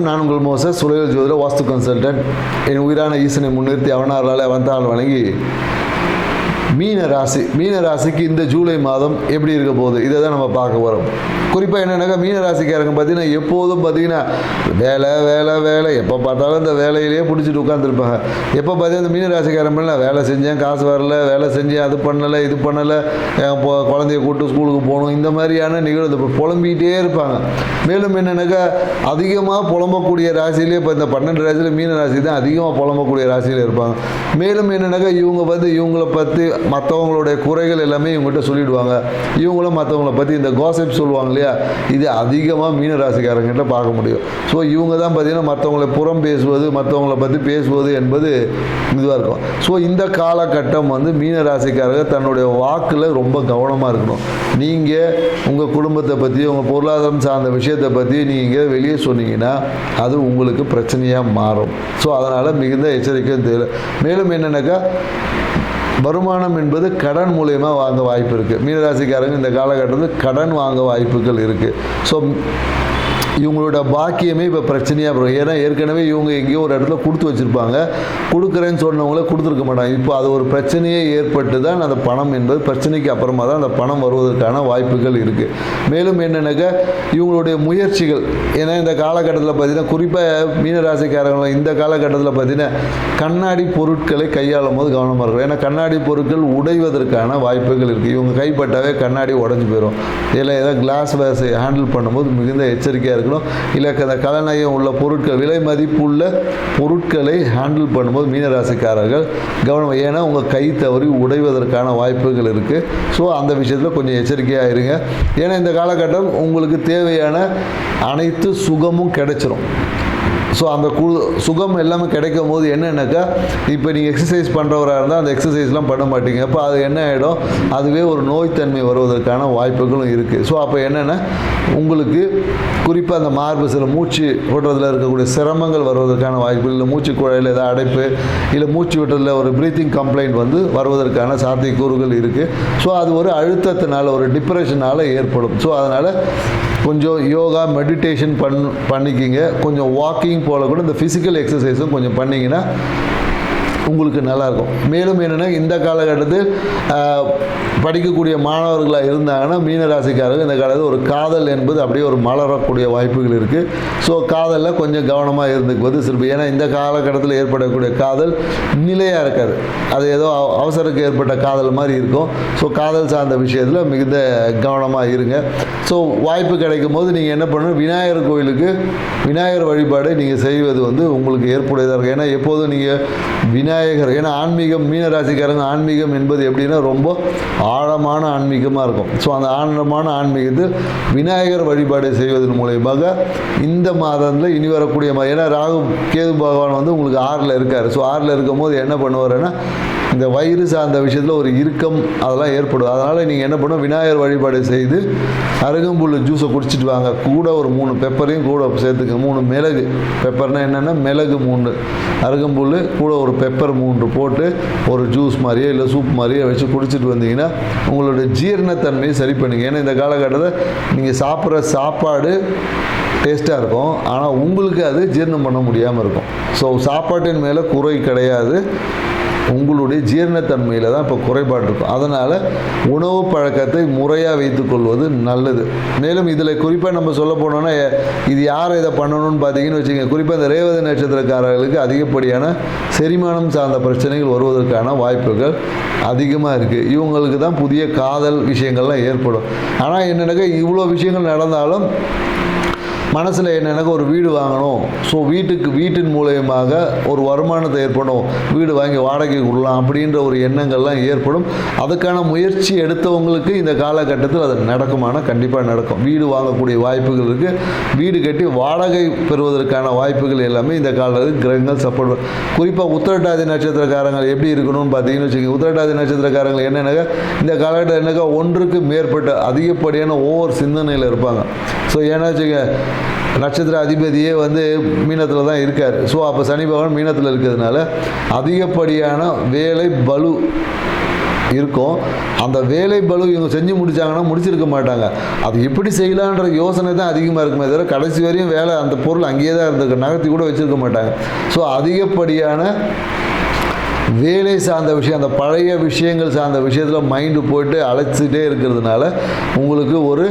வணக்கம். நான் உங்கள் மோசஸ் சுலையல் ஜோதிட வாஸ்து கன்சல்டன்ட். என் உயிரான ஈசனை முன்னிறுத்தி அவனாரால் அவன்தால் வழங்கி மீன ராசிக்கு இந்த ஜூலை மாதம் எப்படி இருக்க போகுது, இதை தான் நம்ம பார்க்க வரோம். குறிப்பாக என்னென்னாக்கா மீன ராசிக்காரங்க பார்த்தீங்கன்னா எப்போதும் பார்த்தீங்கன்னா வேலை வேலை வேலை, எப்போ பார்த்தாலும் இந்த வேலையிலேயே பிடிச்சிட்டு உட்காந்துருப்பாங்க. எப்போ பார்த்தீங்கன்னா இந்த மீன ராசிக்காரங்க வேலை செஞ்சேன் காசு வரல, வேலை செஞ்சேன் அது பண்ணலை இது பண்ணலை, குழந்தைய கூப்பிட்டு ஸ்கூலுக்கு போகணும், இந்த மாதிரியான நிகழ்வு புலம்பிக்கிட்டே இருப்பாங்க. மேலும் என்னென்னாக்கா அதிகமாக புலம்பக்கூடிய ராசியிலே இப்போ இந்த 12 ராசியில் மீன ராசி தான் அதிகமாக புலம்பக்கூடிய ராசியில் இருப்பாங்க. மேலும் என்னென்னாக்கா இவங்களை பற்றி மற்றவங்களுடைய குறைகள் எல்லாமே இவங்ககிட்ட சொல்லிவிடுவாங்க. இவங்களும் மற்றவங்களை பற்றி இந்த காசிப் சொல்லுவாங்க இல்லையா, இது அதிகமாக மீன ராசிக்காரங்கிட்ட பார்க்க முடியும். ஸோ இவங்க தான் பார்த்தீங்கன்னா மற்றவங்களை புறம் பேசுவது, மற்றவங்களை பற்றி பேசுவது என்பது இதுவாக இருக்கும். ஸோ இந்த காலகட்டம் மீன ராசிக்காரர்கள் தன்னுடைய வாக்கில் ரொம்ப கவனமாக இருக்கணும். நீங்கள் உங்கள் குடும்பத்தை பற்றி உங்கள் பொருளாதாரம் சார்ந்த விஷயத்தை பற்றி நீங்கள் வெளியே சொன்னீங்கன்னா அது உங்களுக்கு பிரச்சனையாக மாறும். ஸோ அதனால் மிகுந்த எச்சரிக்கை தேவை. மேலும் என்னென்னாக்கா வருமானம் என்பது கடன் மூலயமா வாங்க வாய்ப்பு இருக்குது. மீனராசிக்காரங்க இந்த காலகட்டத்தில் கடன் வாங்க வாய்ப்புகள் இருக்குது. ஸோ இவங்களோட பாக்கியமே இப்போ பிரச்சனையாக இருக்கும். ஏன்னா ஏற்கனவே இவங்க எங்கேயோ ஒரு இடத்துல கொடுத்து வச்சுருப்பாங்க, கொடுக்குறேன்னு சொன்னவங்களே கொடுத்துருக்க மாட்டாங்க. இப்போ அது ஒரு பிரச்சனையே ஏற்பட்டு தான் அந்த பணம் என்பது பிரச்சனைக்கு அப்புறமா தான் அந்த பணம் வருவதற்கான வாய்ப்புகள் இருக்குது. மேலும் என்னென்னாக்கா இவங்களுடைய முயற்சிகள், ஏன்னா இந்த காலகட்டத்தில் பார்த்திங்கன்னா குறிப்பாக மீனராசிக்காரங்களை இந்த காலகட்டத்தில் பார்த்திங்கன்னா கண்ணாடி பொருட்களை கையாளும் போது கவனமாக இருக்கும். ஏன்னா கண்ணாடி பொருட்கள் உடைவதற்கான வாய்ப்புகள் இருக்குது. இவங்க கைப்பட்டாவே கண்ணாடி உடஞ்சி போயிடும். இதில் ஏதாவது கிளாஸ் வேஸை ஹேண்டில் பண்ணும்போது மிகுந்த எச்சரிக்கையாக இருக்கணும். இல்லை அந்த கலநயம் உள்ள பொருட்கள், விலை மதிப்புள்ள பொருட்களை ஹேண்டில் பண்ணும்போது மீனராசிக்காரர்கள் கவனம். ஏன்னா உங்கள் கை தவறி உடைவதற்கான வாய்ப்புகள் இருக்குது. ஸோ அந்த விஷயத்தில் கொஞ்சம் எச்சரிக்கையாக இருங்க. ஏன்னா இந்த காலகட்டம் உங்களுக்கு தேவையான அனைத்து சுகமும் கிடைச்சிரும். ஸோ அந்த சுகம் எல்லாமே கிடைக்கும் போது என்னென்னாக்கா இப்போ நீங்கள் எக்ஸசைஸ் பண்ணுறவராக இருந்தால் அந்த எக்ஸசைஸ்லாம் பண்ண மாட்டீங்க. அப்போ அது என்ன ஆகிடும், அதுவே ஒரு நோய்த்தன்மை வருவதற்கான வாய்ப்புகளும் இருக்குது. ஸோ அப்போ என்னென்னா உங்களுக்கு குறிப்பாக அந்த மார்பு சில மூச்சு விடுறதுல இருக்கக்கூடிய சிரமங்கள் வருவதற்கான வாய்ப்புகள், இல்லை மூச்சு குழாயில் ஏதாவது அடைப்பு, இல்லை மூச்சு விடுறதுல ஒரு ப்ரீத்திங் கம்ப்ளைண்ட் வருவதற்கான சாத்தியக்கூறுகள் இருக்குது. ஸோ அது ஒரு அழுத்தத்தினால் ஒரு டிப்ரெஷனால் ஏற்படும். ஸோ அதனால் கொஞ்சம் யோகா மெடிடேஷன் பண்ணிக்கிங்க. கொஞ்சம் வாக்கிங் போல கூட இந்த ஃபிசிக்கல் எக்ஸசைஸும் கொஞ்சம் பண்ணிங்கன்னா உங்களுக்கு நல்லாயிருக்கும். மேலும் என்னென்னா இந்த காலகட்டத்தில் படிக்கக்கூடிய மாணவர்களாக இருந்தாங்கன்னா மீனராசிக்காரர்கள் இந்த காலத்தில் ஒரு காதல் என்பது அப்படியே ஒரு மலரக்கூடிய வாய்ப்புகள் இருக்குது. ஸோ காதலில் கொஞ்சம் கவனமாக இருந்துக்குவது சிறப்பு. ஏன்னா இந்த காலகட்டத்தில் ஏற்படக்கூடிய காதல் நிலையாக இருக்காது, அது ஏதோ அவசரத்துக்கு ஏற்பட்ட காதல் மாதிரி இருக்கும். ஸோ காதல் சார்ந்த விஷயத்தில் மிகுந்த கவனமாக இருங்க. ஸோ வாய்ப்பு கிடைக்கும் போது நீங்கள் என்ன பண்ணணும், விநாயகர் கோயிலுக்கு விநாயகர் வழிபாடு நீங்கள் செய்வது உங்களுக்கு ஏற்புடையதாக இருக்கும். ஏன்னா எப்போதும் நீங்கள் விநாயகர், ஏன்னா ஆன்மீகம் மீனராசிக்காரங்க ஆன்மீகம் என்பது எப்படின்னா ரொம்ப ஆழமான ஆன்மீகமாக இருக்கும். ஸோ அந்த ஆழமான ஆன்மீகத்தில் விநாயகர் வழிபாடு செய்வதன் மூலயமாக இந்த மாதத்தில் இனி வரக்கூடிய ஏன்னா ராகு கேது பகவான் உங்களுக்கு 6ல் இருக்கார். ஸோ 6ல் இருக்கும் போது என்ன பண்ணுவாருன்னா இந்த வயிறு சார்ந்த விஷயத்தில் ஒரு இறுக்கம் அதெல்லாம் ஏற்படும். அதனால் நீங்கள் என்ன பண்ணணும், விநாயகர் வழிபாடு செய்து அருகம்புல் ஜூஸை குடிச்சிட்டு வாங்க. கூட ஒரு 3 பெப்பரையும் கூட சேர்த்துக்க. 3 மிளகு, பெப்பர்னால் என்னென்னா மிளகு 3, அருகம்புல் கூட ஒரு பெப்பர் 3 போட்டு ஒரு ஜூஸ் மாதிரியே இல்லை சூப் மாதிரியே வச்சு குடிச்சிட்டு வந்தீங்கன்னா உங்களுடைய ஜீரணத்தன்மையை சரி பண்ணுங்க. ஏன்னா இந்த காலகட்டத்தில் நீங்கள் சாப்பிட்ற சாப்பாடு டேஸ்ட்டாக இருக்கும், ஆனால் உங்களுக்கு அது ஜீரணம் பண்ண முடியாமல் இருக்கும். ஸோ சாப்பாட்டின் மேலே குறை கிடையாது, உங்களுடைய ஜீரணத்தன்மையில் தான் இப்போ குறைபாடு இருக்கும். அதனால் உணவு பழக்கத்தை முறையாக வைத்துக்கொள்வது நல்லது. மேலும் இதில் குறிப்பாக நம்ம சொல்ல போனோன்னா இது யார் இதை பண்ணணும்னு பார்த்தீங்கன்னு வச்சுக்கோங்க. குறிப்பாக இந்த ரேவதி நட்சத்திரக்காரர்களுக்கு அதிகப்படியான செரிமானம் சார்ந்த பிரச்சனைகள் வருவதற்கான வாய்ப்புகள் அதிகமாக இருக்குது. இவங்களுக்கு தான் புதிய காதல் விஷயங்கள்லாம் ஏற்படும். ஆனால் என்னென்னாக்கா இவ்வளோ விஷயங்கள் நடந்தாலும் மனசில் என்னென்னாக்கா ஒரு வீடு வாங்கணும், ஸோ வீட்டின் மூலயமாக ஒரு வருமானத்தை ஏற்படும், வீடு வாங்கி வாடகை விடலாம் அப்படின்ற ஒரு எண்ணங்கள்லாம் ஏற்படும். அதுக்கான முயற்சி எடுத்தவங்களுக்கு இந்த காலகட்டத்தில் அது நடக்குமானா கண்டிப்பாக நடக்கும். வீடு வாங்கக்கூடிய வாய்ப்புகள் இருக்குது. வீடு கட்டி வாடகை பெறுவதற்கான வாய்ப்புகள் எல்லாமே இந்த காலத்தில் கிரகங்கள் சப்போர்ட். குறிப்பாக உத்திரட்டாதி நட்சத்திரக்காரங்கள் எப்படி இருக்கணும்னு பார்த்தீங்கன்னு வச்சுக்கோங்க. உத்திரட்டாதி நட்சத்திரக்காரங்கள் என்னென்னாக்கா இந்த காலகட்டம் என்னக்கா ஒன்றுக்கு மேற்பட்ட அதிகப்படியான ஓவர் சிந்தனையில் இருப்பாங்க. ஸோ ஏன்னா வச்சுக்க நட்சத்திர அதிபதியே மீனத்தில் தான் இருக்கார். ஸோ அப்போ சனி பகவான் மீனத்தில் இருக்கிறதுனால அதிகப்படியான வேலை பளு இருக்கும். அந்த வேலை பளு இவங்க செஞ்சு முடித்தாங்கன்னா முடிச்சிருக்க மாட்டாங்க. அது எப்படி செய்யலான்ற யோசனை தான் அதிகமாக இருக்குமே தவிர கடைசி வரையும் வேலை அந்த பொருள் அங்கேயே தான் இருந்திருக்கு, நகர்த்தி கூட வச்சுருக்க மாட்டாங்க. ஸோ அதிகப்படியான வேலை சார்ந்த விஷயம், அந்த பழைய விஷயங்கள் சார்ந்த விஷயத்தில் மைண்டு போயிட்டு அழைச்சிட்டே இருக்கிறதுனால உங்களுக்கு ஒரு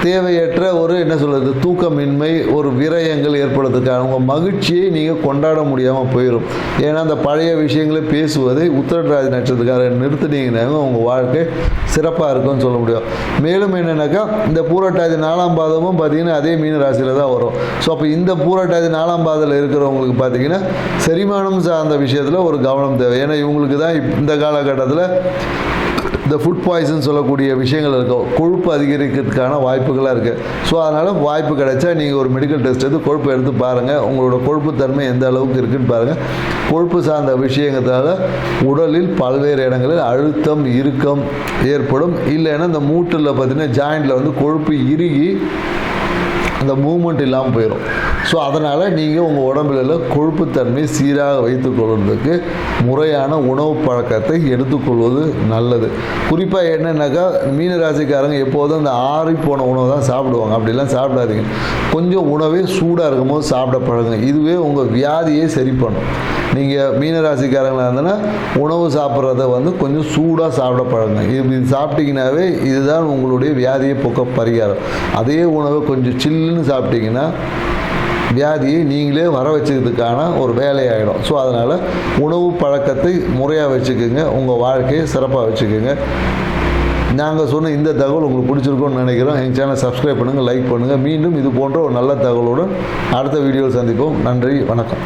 தேவையற்ற ஒரு என்ன சொல்கிறது தூக்கமின்மை, ஒரு விரயங்கள் ஏற்படுறதுக்கான உங்கள் மகிழ்ச்சியை நீங்கள் கொண்டாட முடியாமல் போயிடும். ஏன்னா அந்த பழைய விஷயங்களை பேசுவதை உத்திரட்டாதி நட்சத்திரக்காரர் நிறுத்தினீங்கன்னா உங்கள் வாழ்க்கை சிறப்பாக இருக்கும்னு சொல்ல முடியும். மேலும் என்னென்னாக்கா இந்த பூரட்டாதி 4ஆம் பாதமும் பார்த்திங்கன்னா அதே மீன ராசியில் தான் வரும். ஸோ அப்போ இந்த பூரட்டாதி 4ஆம் பாதத்தில் இருக்கிறவங்களுக்கு பார்த்திங்கன்னா செரிமானம் சார்ந்த விஷயத்தில் ஒரு கவனம் தேவை. ஏன்னா இவங்களுக்கு தான் இந்த காலகட்டத்தில் இந்த ஃபுட் பாய்சன் சொல்லக்கூடிய விஷயங்கள் இருக்கும், கொழுப்பு அதிகரிக்கிறதுக்கான வாய்ப்புகளாக இருக்குது. ஸோ அதனால் வாய்ப்பு கிடைச்சா நீங்கள் ஒரு மெடிக்கல் டெஸ்ட் எடுத்து கொழுப்பு எடுத்து பாருங்கள், உங்களோட கொழுப்பு தன்மை எந்த அளவுக்கு இருக்குதுன்னு பாருங்கள். கொழுப்பு சார்ந்த விஷயங்களால் உடலில் பல்வேறு இடங்களில் அழுத்தம் இறுக்கம் ஏற்படும். இல்லைன்னா இந்த மூட்டில் பார்த்திங்கன்னா ஜாயிண்டில் வந்து கொழுப்பு இறுகி அந்த மூமெண்ட் இல்லாமல் போயிடும். ஸோ அதனால் நீங்கள் உங்கள் உடம்புல கொழுப்புத்தன்மை சீராக வைத்துக்கொள்வதற்கு முறையான உணவு பழக்கத்தை எடுத்துக்கொள்வது நல்லது. குறிப்பாக என்னென்னாக்கா மீனராசிக்காரங்க எப்போதும் இந்த ஆறி போன உணவு தான் சாப்பிடுவாங்க. அப்படிலாம் சாப்பிடாதீங்க. கொஞ்சம் உணவே சூடாக இருக்கும் போது சாப்பிட பழகுங்க. இதுவே உங்கள் வியாதியை சரி பண்ணும். நீங்கள் மீனராசிக்காரங்களாக இருந்தனா உணவு சாப்பிட்றத வந்து கொஞ்சம் சூடாக சாப்பிட பழகுங்க. இது சாப்பிட்டீங்கன்னாவே இதுதான் உங்களுடைய வியாதியை போக்க பரிகாரம். அதே உணவை கொஞ்சம் சில்லுன்னு சாப்பிட்டீங்கன்னா வியாதியை நீங்களே வர வச்சுக்கிறதுக்கான ஒரு வேலையாகிடும். ஸோ அதனால் உணவு பழக்கத்தை முறையாக வச்சுக்கோங்க, உங்கள் வாழ்க்கையை சிறப்பாக வச்சுக்கோங்க. நாங்கள் சொன்ன இந்த தகவல் உங்களுக்கு பிடிச்சிருக்கோன்னு நினைக்கிறோம். எங்கள் சேனலை சப்ஸ்கிரைப் பண்ணுங்கள், லைக் பண்ணுங்கள். மீண்டும் இது போன்ற ஒரு நல்ல தகவலுடன் அடுத்த வீடியோவில் சந்திப்போம். நன்றி, வணக்கம்.